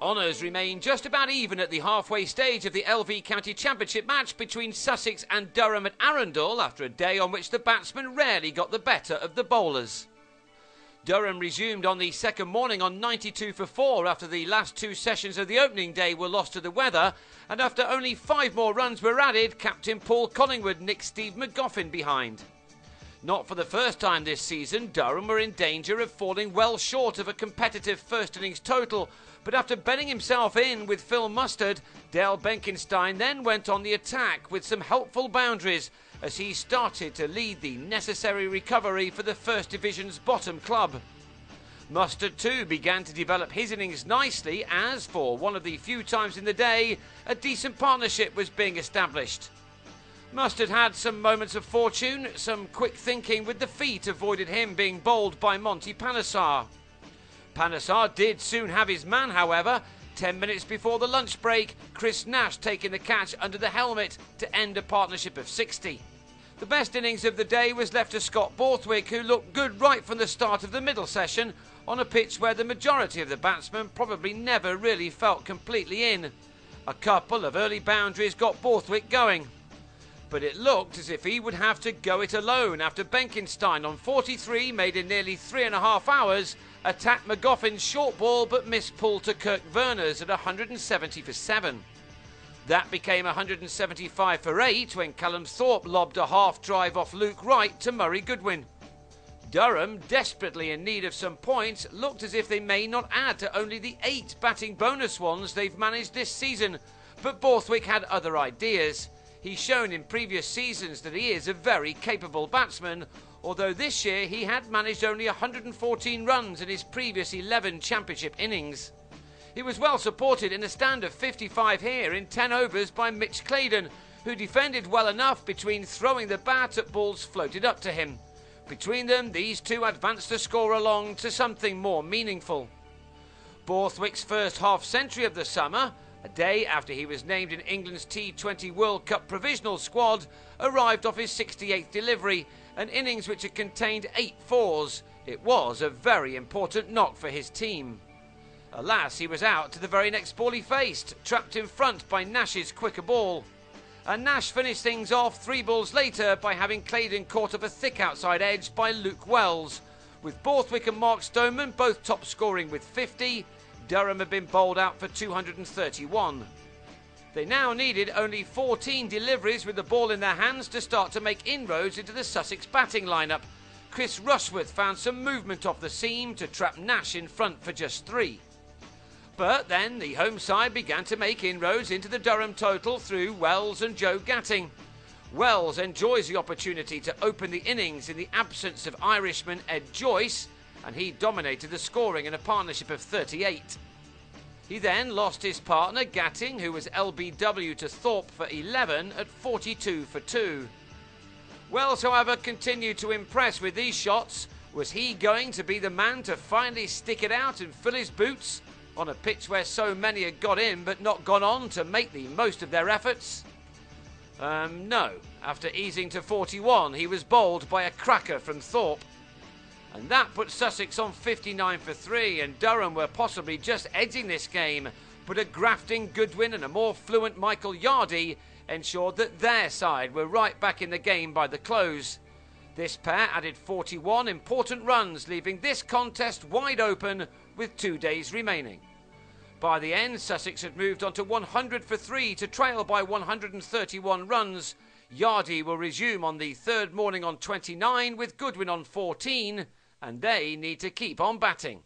Honours remain just about even at the halfway stage of the LV County Championship match between Sussex and Durham at Arundel after a day on which the batsmen rarely got the better of the bowlers. Durham resumed on the second morning on 92 for 4 after the last two sessions of the opening day were lost to the weather, and after only 5 more runs were added, captain Paul Collingwood nicked Steve McGoffin behind. Not for the first time this season, Durham were in danger of falling well short of a competitive first innings total, but after bedding himself in with Phil Mustard, Dale Benkenstein then went on the attack with some helpful boundaries as he started to lead the necessary recovery for the First Division's bottom club. Mustard too began to develop his innings nicely as, for one of the few times in the day, a decent partnership was being established. Mustard had some moments of fortune, some quick thinking with the feet avoided him being bowled by Monty Panesar. Panesar did soon have his man, however, 10 minutes before the lunch break, Chris Nash taking the catch under the helmet to end a partnership of 60. The best innings of the day was left to Scott Borthwick, who looked good right from the start of the middle session on a pitch where the majority of the batsmen probably never really felt completely in. A couple of early boundaries got Borthwick going, but it looked as if he would have to go it alone after Benkenstein on 43 made in nearly 3.5 hours, attacked McGoffin's short ball but missed pull to Kirk Verner's at 170 for 7. That became 175 for 8 when Callum Thorpe lobbed a half drive off Luke Wright to Murray Goodwin. Durham, desperately in need of some points, looked as if they may not add to only the 8 batting bonus ones they've managed this season, but Borthwick had other ideas. He's shown in previous seasons that he is a very capable batsman, although this year he had managed only 114 runs in his previous 11 championship innings. He was well supported in a stand of 55 here in 10 overs by Mitch Claydon, who defended well enough between throwing the bat at balls floated up to him. Between them, these two advanced the score along to something more meaningful. Borthwick's first half-century of the summer, a day after he was named in England's T20 World Cup provisional squad, arrived off his 68th delivery, an innings which had contained 8 fours. It was a very important knock for his team. Alas, he was out to the very next ball he faced, trapped in front by Nash's quicker ball. And Nash finished things off 3 balls later by having Claydon caught up a thick outside edge by Luke Wells. With Borthwick and Mark Stoneman both top scoring with 50, Durham had been bowled out for 231. They now needed only 14 deliveries with the ball in their hands to start to make inroads into the Sussex batting lineup. Chris Rushworth found some movement off the seam to trap Nash in front for just 3. But then the home side began to make inroads into the Durham total through Wells and Joe Gatting. Wells enjoys the opportunity to open the innings in the absence of Irishman Ed Joyce, and he dominated the scoring in a partnership of 38. He then lost his partner Gatting, who was LBW to Thorpe for 11 at 42 for 2. Wells, however, continued to impress with these shots. Was he going to be the man to finally stick it out and fill his boots on a pitch where so many had got in but not gone on to make the most of their efforts? No. After easing to 41, he was bowled by a cracker from Thorpe. And that put Sussex on 59 for 3, and Durham were possibly just edging this game, but a grafting Goodwin and a more fluent Michael Yardy ensured that their side were right back in the game by the close. This pair added 41 important runs, leaving this contest wide open with 2 days remaining. By the end, Sussex had moved on to 100 for 3 to trail by 131 runs. Yardy will resume on the third morning on 29 with Goodwin on 14, and they need to keep on batting.